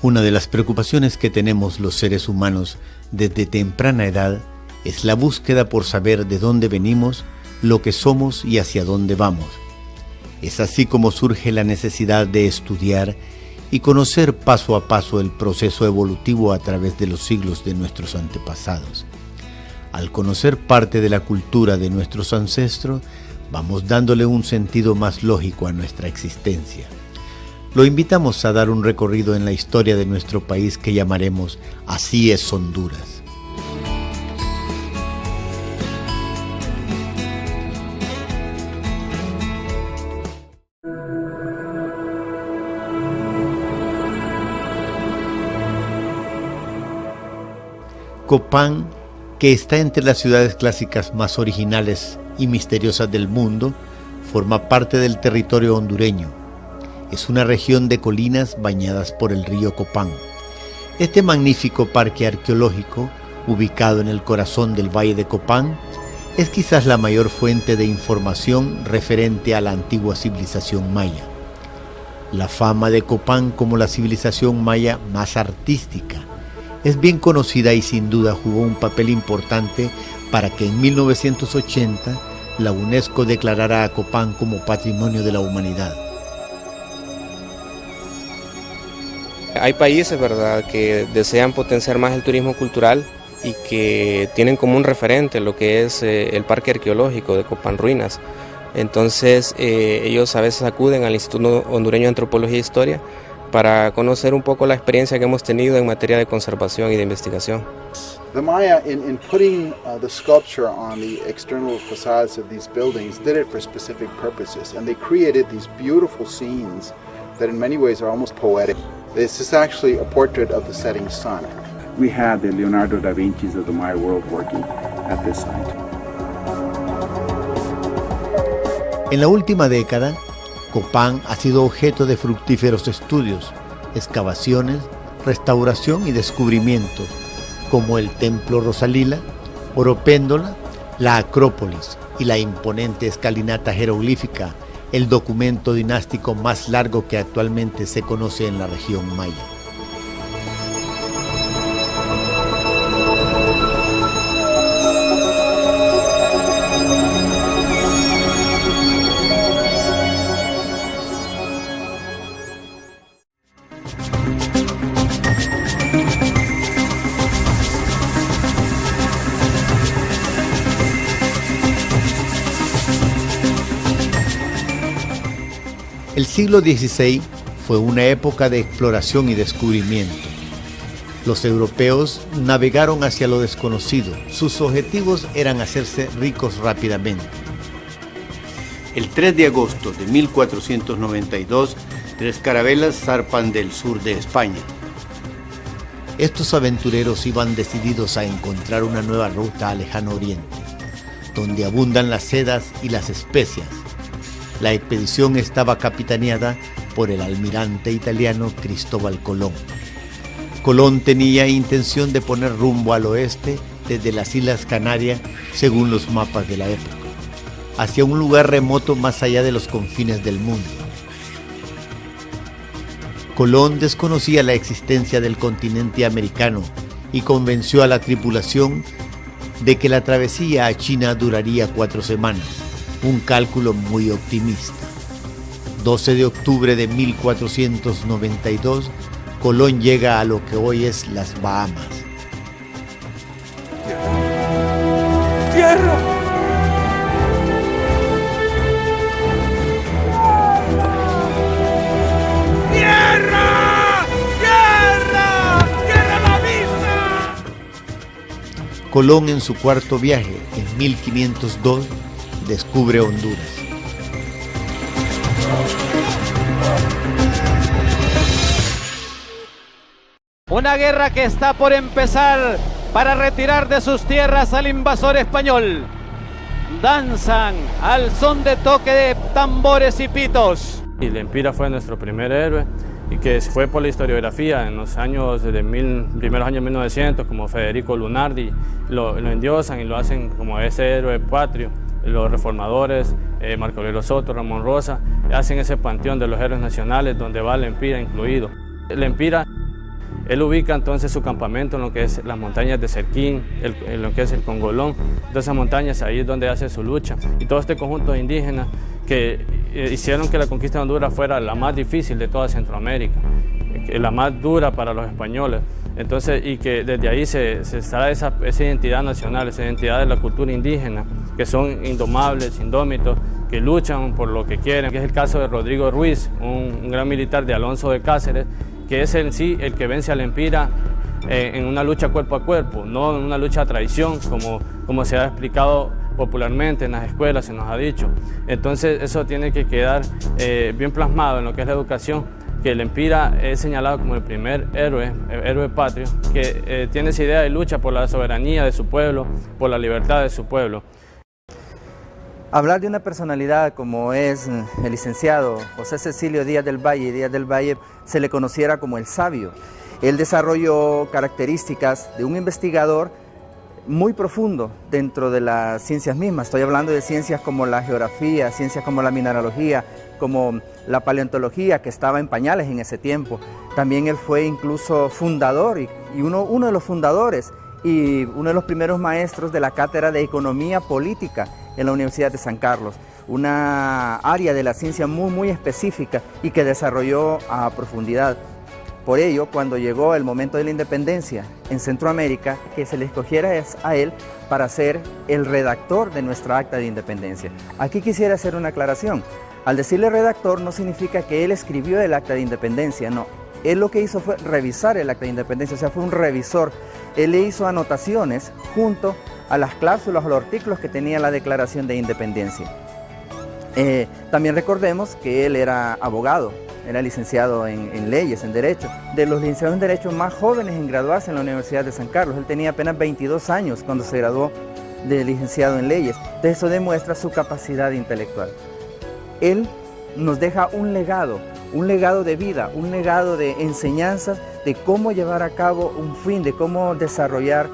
Una de las preocupaciones que tenemos los seres humanos desde temprana edad es la búsqueda por saber de dónde venimos, lo que somos y hacia dónde vamos. Es así como surge la necesidad de estudiar y conocer paso a paso el proceso evolutivo a través de los siglos de nuestros antepasados. Al conocer parte de la cultura de nuestros ancestros, vamos dándole un sentido más lógico a nuestra existencia. Lo invitamos a dar un recorrido en la historia de nuestro país que llamaremos Así es Honduras. Copán, que está entre las ciudades clásicas más originales y misteriosas del mundo, forma parte del territorio hondureño. Es una región de colinas bañadas por el río Copán. Este magnífico parque arqueológico, ubicado en el corazón del Valle de Copán, es quizás la mayor fuente de información referente a la antigua civilización maya. La fama de Copán como la civilización maya más artística es bien conocida y sin duda jugó un papel importante para que en 1980 la UNESCO declarara a Copán como Patrimonio de la Humanidad. Hay países, ¿verdad?, que desean potenciar más el turismo cultural y que tienen como un referente lo que es el parque arqueológico de Copán Ruinas. Entonces ellos a veces acuden al Instituto Hondureño de Antropología e Historia para conocer un poco la experiencia que hemos tenido en materia de conservación y de investigación. The Maya, in putting the sculpture on the external facades of these buildings, did it for specific purposes, and they created these beautiful scenes that in many ways are almost poetic. This is actually a portrait of the setting sun. We had the Leonardo da Vinci's of the Maya world working at this site. En la última década, Copán ha sido objeto de fructíferos estudios, excavaciones, restauración y descubrimientos, como el Templo Rosalila, Oropéndola, la Acrópolis y la imponente escalinata jeroglífica, el documento dinástico más largo que actualmente se conoce en la región maya. El siglo XVI fue una época de exploración y descubrimiento. Los europeos navegaron hacia lo desconocido. Sus objetivos eran hacerse ricos rápidamente. El 3 de agosto de 1492, 3 carabelas zarpan del sur de España. Estos aventureros iban decididos a encontrar una nueva ruta al lejano oriente, donde abundan las sedas y las especias. La expedición estaba capitaneada por el almirante italiano Cristóbal Colón. Colón tenía intención de poner rumbo al oeste desde las Islas Canarias, según los mapas de la época, hacia un lugar remoto más allá de los confines del mundo. Colón desconocía la existencia del continente americano y convenció a la tripulación de que la travesía a China duraría 4 semanas. Un cálculo muy optimista. 12 de octubre de 1492, Colón llega a lo que hoy es las Bahamas. ¡Tierra! ¡Tierra! ¡Tierra! ¡Tierra a la vista! Colón, en su cuarto viaje, en 1502, descubre Honduras. Una guerra que está por empezar para retirar de sus tierras al invasor español. Danzan al son de toque de tambores y pitos. Y Lempira fue nuestro primer héroe y que fue por la historiografía en los años, desde primeros años 1900, como Federico Lunardi, lo endiosan y lo hacen como ese héroe patrio. Los reformadores, Marco Aurelio Soto, Ramón Rosa, hacen ese panteón de los héroes nacionales donde va Lempira incluido. Lempira Él ubica entonces su campamento en lo que es las montañas de Cerquín, en lo que es el Congolón. De esas montañas, ahí es donde hace su lucha. Y todo este conjunto de indígenas que hicieron que la conquista de Honduras fuera la más difícil de toda Centroamérica, la más dura para los españoles. Entonces, y que desde ahí se extrae esa identidad nacional, esa identidad de la cultura indígena, que son indomables, indómitos, que luchan por lo que quieren, que es el caso de Rodrigo Ruiz, un gran militar de Alonso de Cáceres, que es en sí el que vence al Empira en una lucha cuerpo a cuerpo, no en una lucha a traición, como se ha explicado popularmente en las escuelas, se nos ha dicho. Entonces eso tiene que quedar bien plasmado en lo que es la educación, que el Empira es señalado como el primer héroe patrio, que tiene esa idea de lucha por la soberanía de su pueblo, por la libertad de su pueblo. Hablar de una personalidad como es el licenciado José Cecilio Díaz del Valle se le conociera como el sabio. Él desarrolló características de un investigador muy profundo dentro de las ciencias mismas. Estoy hablando de ciencias como la geografía, ciencias como la mineralogía, como la paleontología, que estaba en pañales en ese tiempo. También él fue incluso fundador y uno de los fundadores y uno de los primeros maestros de la cátedra de Economía Política en la Universidad de San Carlos, una área de la ciencia muy específica y que desarrolló a profundidad. Por ello, cuando llegó el momento de la independencia en Centroamérica, que se le escogiera a él para ser el redactor de nuestra acta de independencia. Aquí quisiera hacer una aclaración. Al decirle redactor no significa que él escribió el acta de independencia, no. Él lo que hizo fue revisar el acta de independencia, o sea, fue un revisor. Él le hizo anotaciones junto a las cláusulas o los artículos que tenía la Declaración de Independencia. También recordemos que él era abogado, era licenciado en leyes, en derecho. De los licenciados en derecho más jóvenes en graduarse en la Universidad de San Carlos, él tenía apenas 22 años cuando se graduó de licenciado en leyes. Entonces eso demuestra su capacidad intelectual. Él nos deja un legado de vida, un legado de enseñanzas, de cómo llevar a cabo un fin, de cómo desarrollar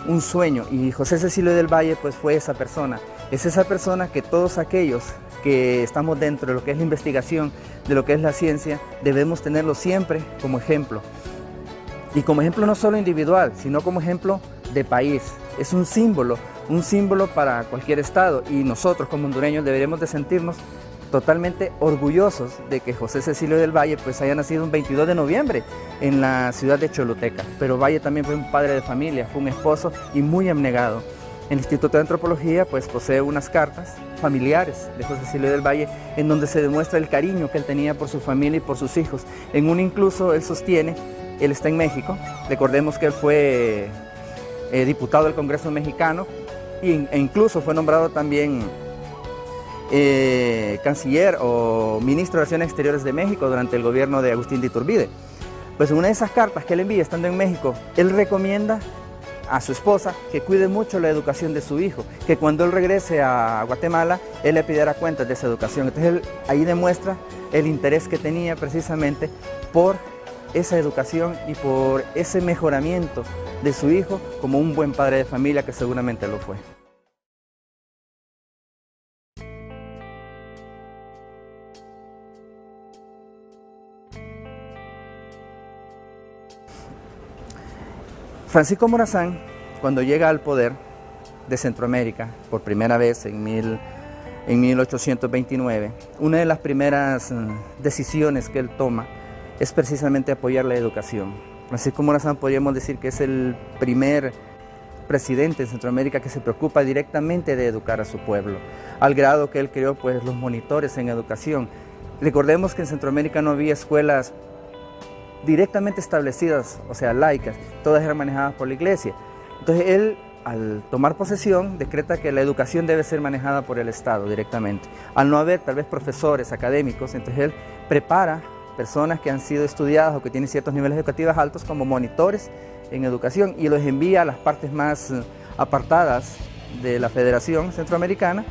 un sueño. Y José Cecilio del Valle pues fue esa persona. Es esa persona que todos aquellos que estamos dentro de lo que es la investigación, de lo que es la ciencia, debemos tenerlo siempre como ejemplo. Y como ejemplo no solo individual, sino como ejemplo de país. Es un símbolo para cualquier estado y nosotros como hondureños deberíamos de sentirnos totalmente orgullosos de que José Cecilio del Valle pues haya nacido un 22 de noviembre en la ciudad de Choluteca. Pero Valle también fue un padre de familia, fue un esposo y muy abnegado. El Instituto de Antropología pues posee unas cartas familiares de José Cecilio del Valle en donde se demuestra el cariño que él tenía por su familia y por sus hijos. En uno incluso él sostiene, él está en México, recordemos que él fue diputado del Congreso mexicano e incluso fue nombrado también canciller o ministro de Relaciones Exteriores de México durante el gobierno de Agustín de Iturbide. Pues en una de esas cartas que él envía estando en México, él recomienda a su esposa que cuide mucho la educación de su hijo, que cuando él regrese a Guatemala, él le pidiera cuentas de esa educación. Entonces él ahí demuestra el interés que tenía precisamente por esa educación y por ese mejoramiento de su hijo como un buen padre de familia que seguramente lo fue. Francisco Morazán, cuando llega al poder de Centroamérica por primera vez en 1829, una de las primeras decisiones que él toma es precisamente apoyar la educación. Francisco Morazán podríamos decir que es el primer presidente de Centroamérica que se preocupa directamente de educar a su pueblo, al grado que él creó pues, los monitores en educación. Recordemos que en Centroamérica no había escuelas directamente establecidas, o sea, laicas, todas eran manejadas por la iglesia. Entonces él, al tomar posesión, decreta que la educación debe ser manejada por el Estado directamente. Al no haber tal vez profesores académicos, entonces él prepara personas que han sido estudiadas o que tienen ciertos niveles educativos altos como monitores en educación y los envía a las partes más apartadas de la Federación Centroamericana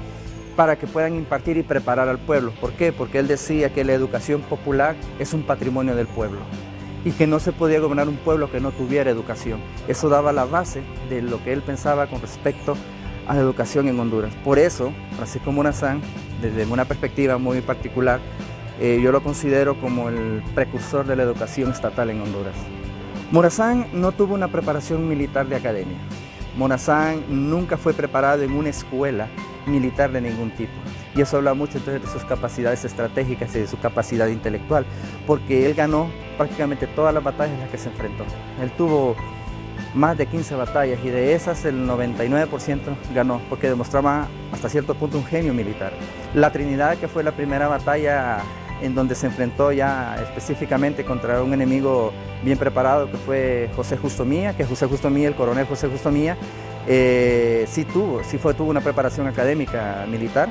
para que puedan impartir y preparar al pueblo. ¿Por qué? Porque él decía que la educación popular es un patrimonio del pueblo y que no se podía gobernar un pueblo que no tuviera educación. Eso daba la base de lo que él pensaba con respecto a la educación en Honduras. Por eso, Francisco Morazán, desde una perspectiva muy particular, yo lo considero como el precursor de la educación estatal en Honduras. Morazán no tuvo una preparación militar de academia. Morazán nunca fue preparado en una escuela militar de ningún tipo. Y eso habla mucho entonces de sus capacidades estratégicas y de su capacidad intelectual, porque él ganó prácticamente todas las batallas en las que se enfrentó. Él tuvo más de 15 batallas y de esas el 99% ganó, porque demostraba hasta cierto punto un genio militar. La Trinidad, que fue la primera batalla en donde se enfrentó ya específicamente contra un enemigo bien preparado, que fue José Justo Mía, el coronel José Justo Mía, tuvo una preparación académica militar.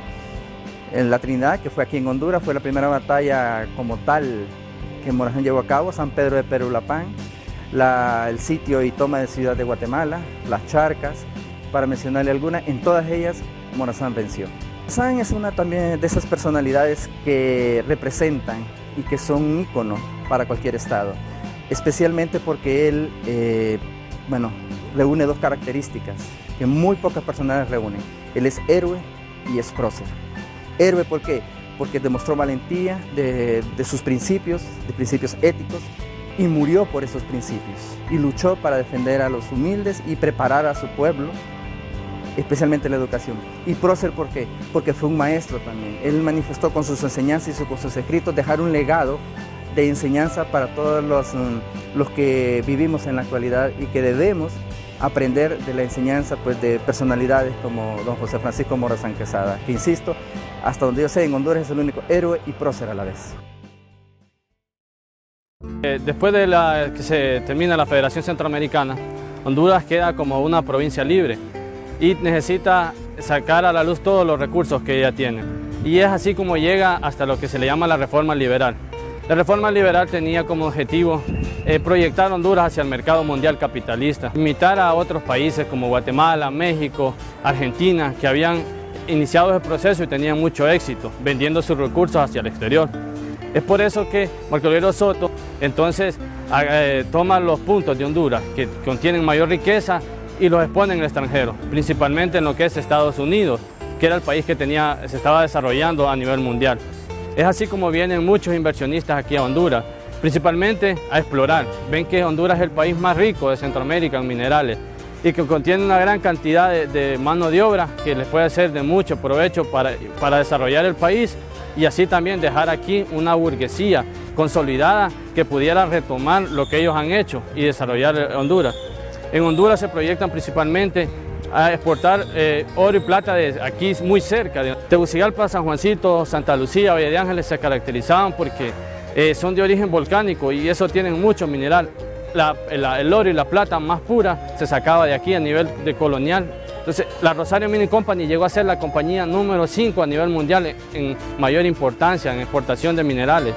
En la Trinidad, que fue aquí en Honduras, fue la primera batalla como tal que Morazán llevó a cabo, San Pedro de Perulapán, el sitio y toma de Ciudad de Guatemala, las Charcas, para mencionarle algunas. En todas ellas Morazán venció. Morazán es una también de esas personalidades que representan y que son un ícono para cualquier estado, especialmente porque él reúne dos características que muy pocas personas reúnen. Él es héroe y es prócer. Héroe, ¿por qué? Porque demostró valentía de sus principios, de principios éticos, y murió por esos principios, y luchó para defender a los humildes y preparar a su pueblo, especialmente la educación. Y prócer, ¿por qué? Porque fue un maestro también. Él manifestó con sus enseñanzas y con sus escritos dejar un legado de enseñanza para todos los que vivimos en la actualidad y que debemos aprender de la enseñanza de personalidades como don José Francisco Morazán Quesada, que insisto, hasta donde yo sé, en Honduras es el único héroe y prócer a la vez. Después de que se termina la Federación Centroamericana, Honduras queda como una provincia libre y necesita sacar a la luz todos los recursos que ella tiene. Y es así como llega hasta lo que se le llama la Reforma Liberal. La Reforma Liberal tenía como objetivo proyectar Honduras hacia el mercado mundial capitalista, imitar a otros países como Guatemala, México, Argentina, que habían iniciado ese proceso y tenían mucho éxito, vendiendo sus recursos hacia el exterior. Es por eso que Marco Aurelio Soto entonces toma los puntos de Honduras que contienen mayor riqueza y los expone en el extranjero, principalmente en lo que es Estados Unidos, que era el país que se estaba desarrollando a nivel mundial. Es así como vienen muchos inversionistas aquí a Honduras, principalmente a explorar. Ven que Honduras es el país más rico de Centroamérica en minerales y que contiene una gran cantidad de mano de obra que les puede ser de mucho provecho para desarrollar el país y así también dejar aquí una burguesía consolidada que pudiera retomar lo que ellos han hecho y desarrollar Honduras. En Honduras se proyectan principalmente a exportar oro y plata de aquí muy cerca. Tegucigalpa, San Juancito, Santa Lucía, Valle de Ángeles se caracterizaban porque son de origen volcánico y eso tienen mucho mineral. El oro y la plata más pura se sacaba de aquí a nivel de colonial. Entonces, la Rosario Mining Company llegó a ser la compañía número 5 a nivel mundial en mayor importancia en exportación de minerales.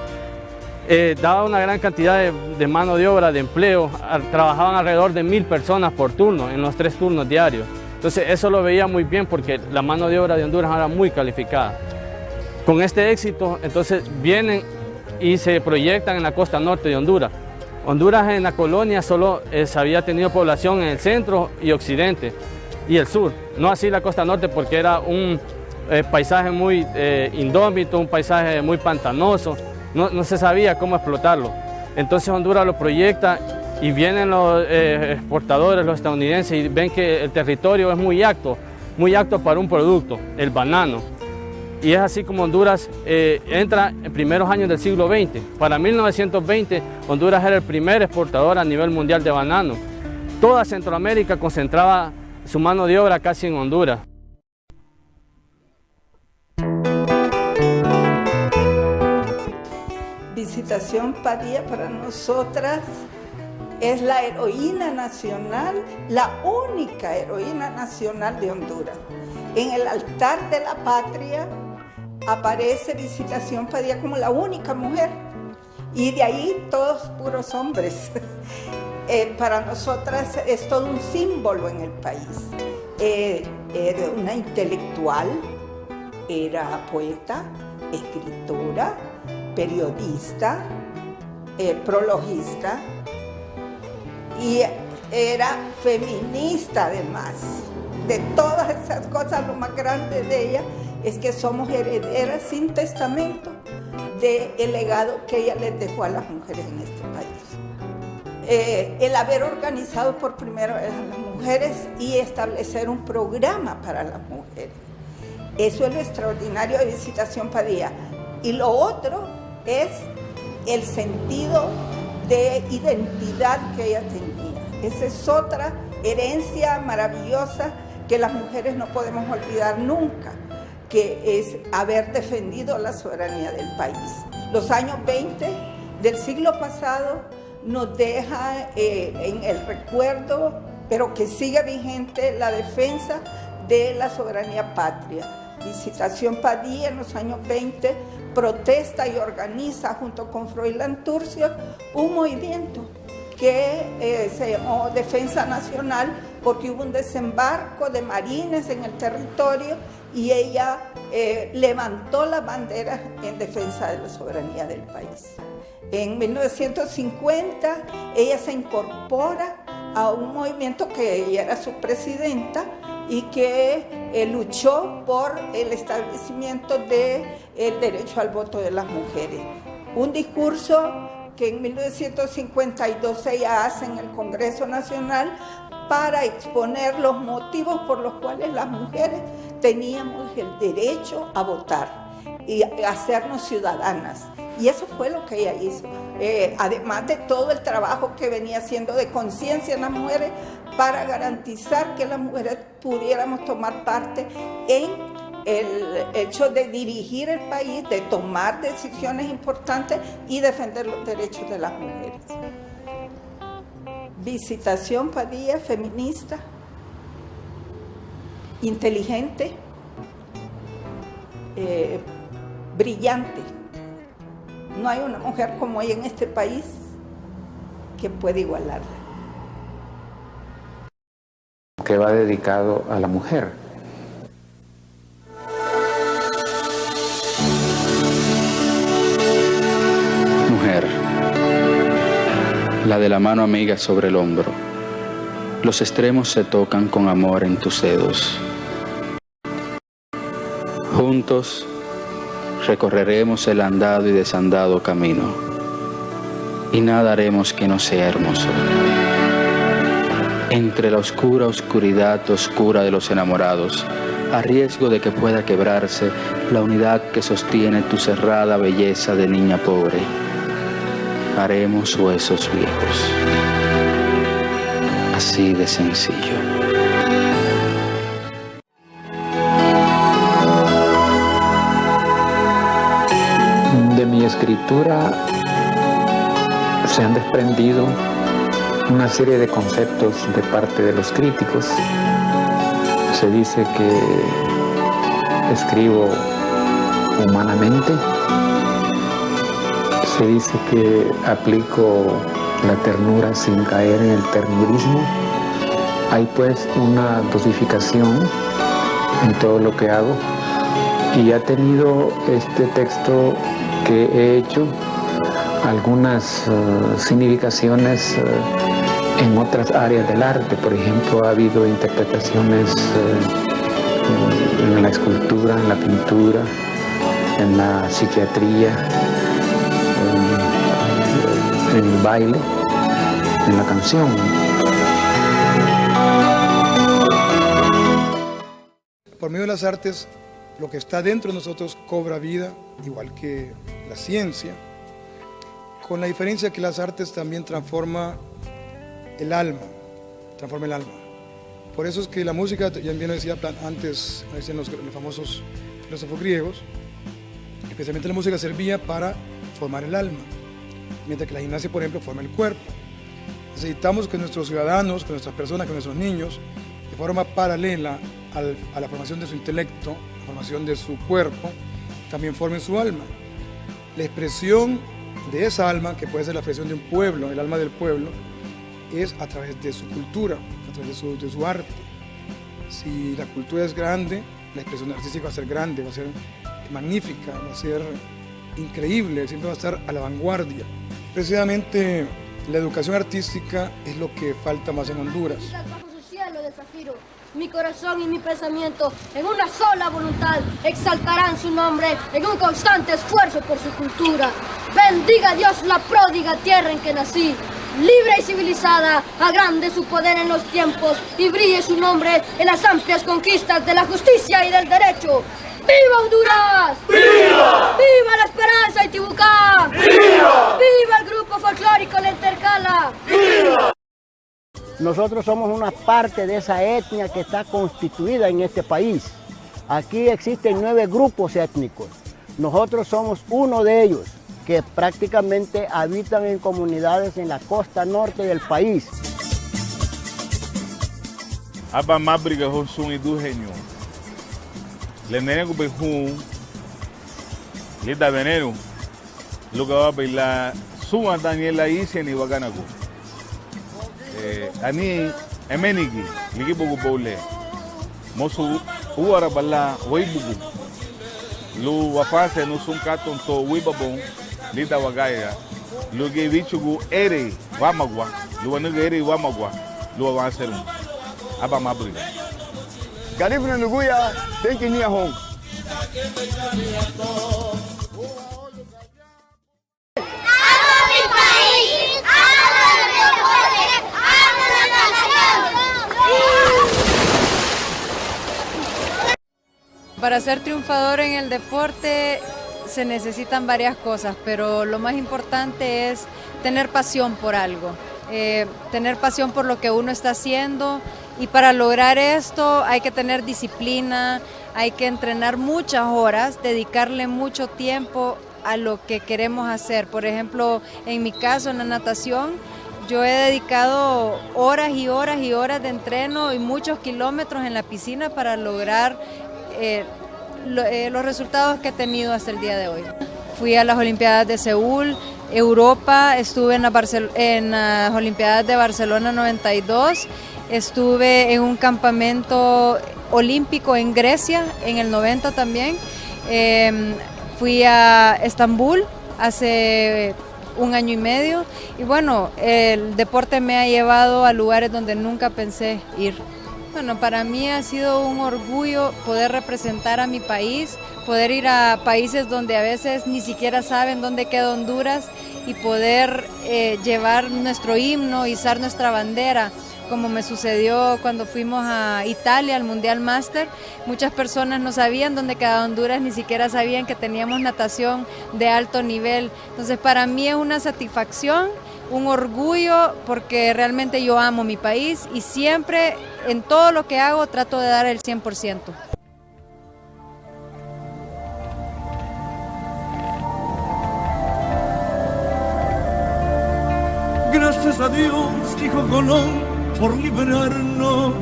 Daba una gran cantidad de mano de obra, de empleo, trabajaban alrededor de 1000 personas por turno, en los 3 turnos diarios. Entonces, eso lo veía muy bien porque la mano de obra de Honduras era muy calificada. Con este éxito, entonces, vienen y se proyectan en la costa norte de Honduras. Honduras en la colonia solo había tenido población en el centro y occidente y el sur, no así la costa norte porque era un paisaje muy indómito, un paisaje muy pantanoso, no se sabía cómo explotarlo. Entonces Honduras lo proyecta y vienen los exportadores, los estadounidenses, y ven que el territorio es muy apto para un producto, el banano. Y es así como Honduras entra en primeros años del siglo XX. Para 1920, Honduras era el primer exportador a nivel mundial de banano. Toda Centroamérica concentraba su mano de obra casi en Honduras. Visitación Padilla para nosotras es la heroína nacional, la única heroína nacional de Honduras. En el altar de la patria aparece Visitación Padilla como la única mujer y de ahí todos puros hombres. Para nosotras es todo un símbolo en el país. Era una intelectual, era poeta, escritora, periodista, prologista y era feminista además. De todas esas cosas, lo más grande de ella es que somos herederas sin testamento del legado que ella les dejó a las mujeres en este país. el haber organizado por primera vez a las mujeres y establecer un programa para las mujeres. Eso es lo extraordinario de Visitación Padilla. Y lo otro es el sentido de identidad que ella tenía. Esa es otra herencia maravillosa que las mujeres no podemos olvidar nunca, que es haber defendido la soberanía del país. Los años 20 del siglo pasado nos deja en el recuerdo, pero que sigue vigente, la defensa de la soberanía patria. Visitación Padilla en los años 20 protesta y organiza junto con Froilán Turcio un movimiento que se llamó Defensa Nacional, porque hubo un desembarco de marines en el territorio y ella levantó la bandera en defensa de la soberanía del país. En 1950 ella se incorpora a un movimiento que ella era su presidenta y que luchó por el establecimiento del derecho al voto de las mujeres. Un discurso que en 1952 ella hace en el Congreso Nacional para exponer los motivos por los cuales las mujeres teníamos el derecho a votar y a hacernos ciudadanas. Y eso fue lo que ella hizo, además de todo el trabajo que venía haciendo de conciencia en las mujeres para garantizar que las mujeres pudiéramos tomar parte en el hecho de dirigir el país, de tomar decisiones importantes y defender los derechos de las mujeres. Visitación Padilla, feminista, inteligente, brillante. No hay una mujer como ella en este país que pueda igualarla. Que va dedicado a la mujer. Mujer, la de la mano amiga sobre el hombro. Los extremos se tocan con amor en tus dedos. Juntos recorreremos el andado y desandado camino, y nada haremos que no sea hermoso. Entre la oscura oscuridad oscura de los enamorados, a riesgo de que pueda quebrarse la unidad que sostiene tu cerrada belleza de niña pobre, haremos huesos viejos. Así de sencillo. Escritura se han desprendido una serie de conceptos de parte de los críticos. Se dice que escribo humanamente, se dice que aplico la ternura sin caer en el ternurismo. Hay pues una dosificación en todo lo que hago, y ha tenido este texto que he hecho algunas significaciones en otras áreas del arte. Por ejemplo, ha habido interpretaciones en la escultura, en la pintura, en la psiquiatría, en el baile, en la canción. Por medio de las artes, lo que está dentro de nosotros cobra vida, igual que la ciencia, con la diferencia que las artes también transforma el alma. Por eso es que la música, ya bien lo decía antes, decían los famosos filósofos griegos, especialmente la música servía para formar el alma, mientras que la gimnasia, por ejemplo, forma el cuerpo. Necesitamos que nuestros ciudadanos, que nuestras personas, que nuestros niños, de forma paralela a la formación de su intelecto, la formación de su cuerpo, también formen su alma. La expresión de esa alma, que puede ser la expresión de un pueblo, el alma del pueblo, es a través de su cultura, a través de su arte. Si la cultura es grande, la expresión artística va a ser grande, va a ser magnífica, va a ser increíble, siempre va a estar a la vanguardia. Precisamente la educación artística es lo que falta más en Honduras. Bajo su cielo de zafiro, mi corazón y mi pensamiento, en una sola voluntad, exaltarán su nombre en un constante esfuerzo por su cultura. Bendiga Dios la pródiga tierra en que nací. libre y civilizada, agrande su poder en los tiempos y brille su nombre en las amplias conquistas de la justicia y del derecho. ¡Viva Honduras! ¡Viva! ¡Viva la Esperanza y Tibucá! ¡Viva! ¡Viva el grupo folclórico La Intercala! ¡Viva! Nosotros somos una parte de esa etnia que está constituida en este país. Aquí existen 9 grupos étnicos. Nosotros somos uno de ellos, que prácticamente habitan en comunidades en la costa norte del país. Aba mabriga hosun idu henyo. Le nene kubehun. Lida venero. Luga wa baila suwa Daniela ise ni waganago. Ani emenigi ligi bugu bole. Mosu uara bala waibugu. Lu wafase no sun katon to wibabon lida wagaya. Lu ge vichugu ere wamagwa. Lu wanuga ere wamagwa. Lu awanserum. Aba mabriga. Karibu na Nuguya, tenki nia home. Para ser triunfador en el deporte se necesitan varias cosas, pero lo más importante es tener pasión por algo, tener pasión por lo que uno está haciendo, y para lograr esto hay que tener disciplina, hay que entrenar muchas horas, dedicarle mucho tiempo a lo que queremos hacer. Por ejemplo, en mi caso, en la natación, yo he dedicado horas y horas y horas de entreno y muchos kilómetros en la piscina para lograr los resultados que he tenido hasta el día de hoy. Fui a las Olimpiadas de Seúl, Europa, estuve en las Olimpiadas de Barcelona 92, estuve en un campamento olímpico en Grecia en el 90 también, fui a Estambul hace 1 año y medio y bueno, el deporte me ha llevado a lugares donde nunca pensé ir. Bueno, para mí ha sido un orgullo poder representar a mi país, poder ir a países donde a veces ni siquiera saben dónde queda Honduras y poder llevar nuestro himno, izar nuestra bandera, como me sucedió cuando fuimos a Italia al Mundial Master. Muchas personas no sabían dónde quedaba Honduras, ni siquiera sabían que teníamos natación de alto nivel. Entonces para mí es una satisfacción, un orgullo, porque realmente yo amo mi país y siempre en todo lo que hago trato de dar el 100%. Gracias a Dios, dijo Colón, por librarnos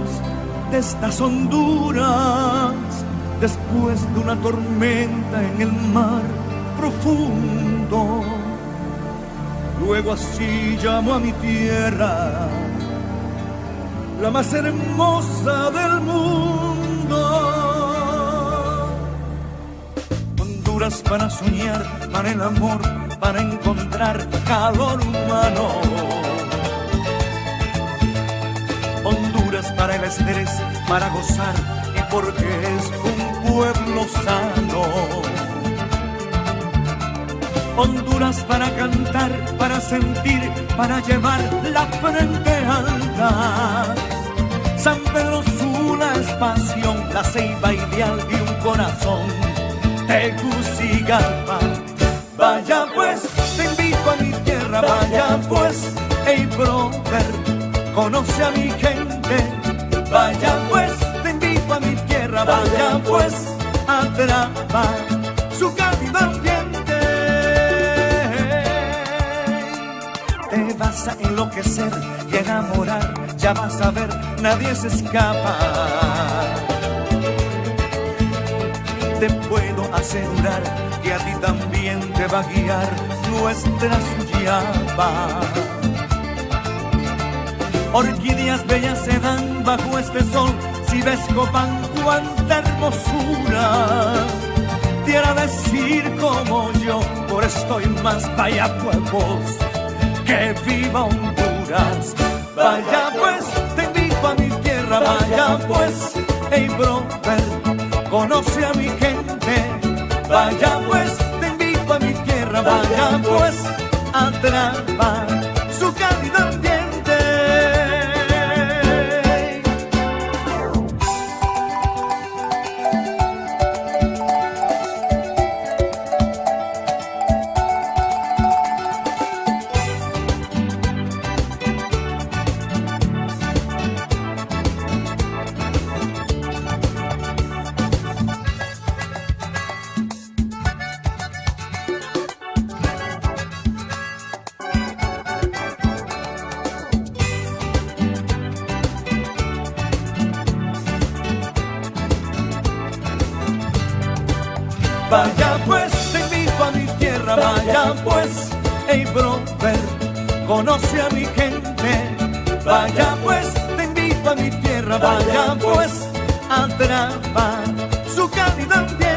de estas Honduras, después de una tormenta en el mar profundo. Luego así llamo a mi tierra, la más hermosa del mundo. Honduras para soñar, para el amor, para encontrar calor humano. Honduras para el estrés, para gozar y porque es un pueblo sano. Honduras para cantar, para sentir, para llevar la frente alta. San Pedro Sula es pasión, la ceiba ideal de un corazón. Tegucigalpa, vaya pues, te invito a mi tierra, vaya pues, hey brother, conoce a mi gente. Vaya pues, te invito a mi tierra, vaya pues, atrapa su cálido ambiente. Te vas a enloquecer y enamorar, ya vas a ver, nadie se escapa. Te puedo asegurar que a ti también te va a guiar nuestra llama. Orquídeas bellas se dan bajo este sol, si ves Copán, cuánta hermosura. Te hará decir como yo, por estoy más, vaya pueblos, que viva Honduras. Vaya pues, te invito a mi tierra, vaya pues, hey brother, conoce a mi gente. Vaya pues, te invito a mi tierra, vaya pues, atrapa su cálido ambiente. Vaya pues, te invito a mi tierra, vaya pues, hey brother, conoce a mi gente. Vaya pues, te invito a mi tierra, vaya pues, atrapa su cálido ambiente.